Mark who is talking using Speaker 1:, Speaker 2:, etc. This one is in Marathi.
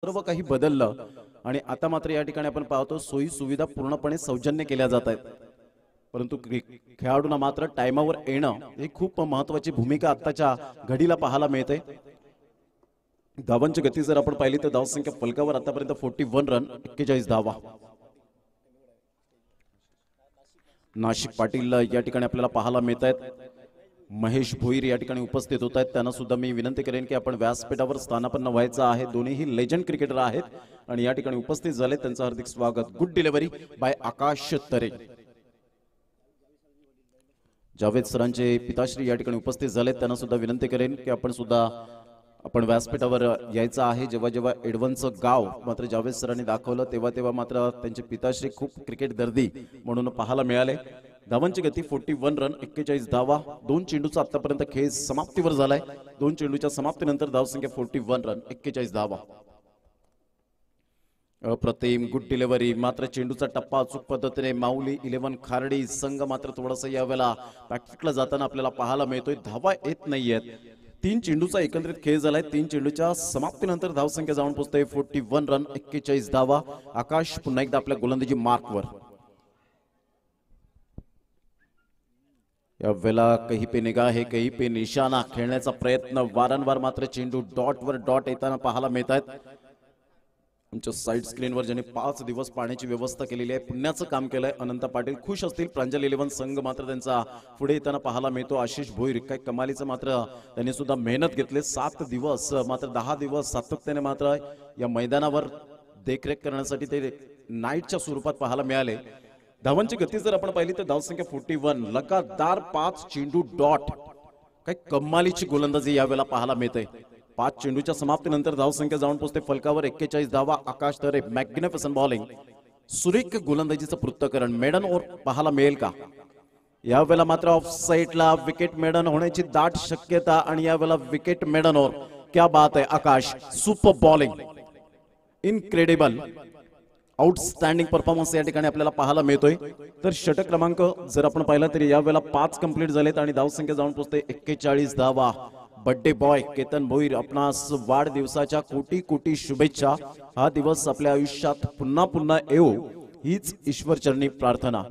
Speaker 1: सर्व काही बदललं आणि आता मात्र या ठिकाणी आपण पाहतो सोयी सुविधा पूर्णपणे सौजन्य केल्या जात आहेत, परंतु खेळाडूंना मात्र टाइमावर येणं ही खूप महत्त्वाची भूमिका आताच्या घडीला पाहायला मिळते। धावांची गती जर आपण पाहिली तर धावसंख्या फलकावर आतापर्यंत 41 रन 41 धावा। नाशिक पाटील या ठिकाणी आपल्याला पाहायला मिळत आहेत। महेश भोईर या ठिकाणी उपस्थित होत आहेत, त्यांना सुद्धा मी विनंती करेन की आपण व्यासपीठावर स्थानापन्न व्हायचं आहे। दोन्हीही लेजंड क्रिकेटर आहेत आणि या ठिकाणी उपस्थित झाले, त्यांचं हार्दिक स्वागत। गुड डिलिव्हरी बाय आकाश तरे। जावेद सरांचे पिताश्री या ठिकाणी उपस्थित झाले, त्यांना सुद्धा विनंती करेन की आपण व्यासपीठावर यायचं आहे। जेव्हा जेव्हा एडवनचं गाव मात्र जावेद सरांनी दाखवलं तेव्हा मात्र त्यांचे पिताश्री खूप क्रिकेट दर्दी म्हणून पाहायला मिळाले। धावांची गती 41 रन 41 धावा। 2 चेंडूचा आतापर्यंत खेळ समाप्तीवर झालाय। 2 चेंडूच्या समाप्तीनंतर धावसंख्या 41 रन 41 धावा। अप्रतिम गुड डिलिव्हरी, मात्र चेंडूचा टप्पा अचूक पद्धतीने माऊली 11 खार्डी संघ मात्र थोडासा यावेळेला बॅकफुटला जाताना आपल्याला पाहायला मिळतोय। धावा येत नाहीयेत। 3 चेंडूचा एकत्रित खेळ झालाय। 3 चेंडूच्या समाप्तीनंतर धावसंख्या जाऊन पोहोचते 41 रन 41 धावा। आकाश पुन्हा एकदा आपल्या गोलंदाजी मार्कवर। यावेळेला कहीं पे निगाह है कहीं पे निशाणा खेळण्याचा प्रयत्न, वारंवार मात्र चेंडू डॉटवर डॉट येताना पाहायला मिळत आहेत। आमच्या साइड स्क्रीनवर ज्यांनी 5 दिवस पाण्याची व्यवस्था केलेली आहे, पुण्याचं काम केलंय अनंत पाटील खुश असतील। प्रांजल 11 संघ मात्र त्यांचा पुढे येताना पाहायला मिळतो। आशिष भोईर काय कमालीचं मात्र त्यांनी सुद्धा मेहनत घेतली। 7 दिवस मात्र 10 दिवस सातत्याने मात्र या मैदानावर देखरेख करण्यासाठी ते नाईटच्या स्वरूपात पाहायला मिळाले। धावांची गती जर आपण पाहिली तर धावसंख्या 41, लगातार 5 चेंडू डॉट, काय कमालीची गोलंदाजी यावेळेला पाहायला मिळते। 5 चेंडूच्या समाप्तीनंतर धावसंख्या जाऊन पोहोचते फलकावर 41 धावा। आकाश तरे मॅग्निफिसंट बॉलिंग, सुरेख गोलंदाजीचं पृथक्करण। मेडन ओव्हर पाहायला मिळेल का? यावेळेला मात्र ऑफ साइडला विकेट मेडन होण्याची दाट शक्यता आणि यावेळेला विकेट मेडन ओव्हर। क्या बात आहे Akash, super bowling, incredible, outstanding performance या ठिकाणी आपल्याला पाहायला मिळतोय। तर षटक क्रमांक जर आपण पाहिला तर यावेळेला 5 कंप्लीट झालेत आणि धावसंख्या जाऊन पोहोचते 41 धावा। बर्थडे बॉय केतन भोईर, आपणास वाढदिवसाच्या कोटी कोटी शुभेच्छा। हा दिवस आपल्या आयुष्यात पुन्हा पुन्हा येवो हीच ईश्वरचरणी प्रार्थना।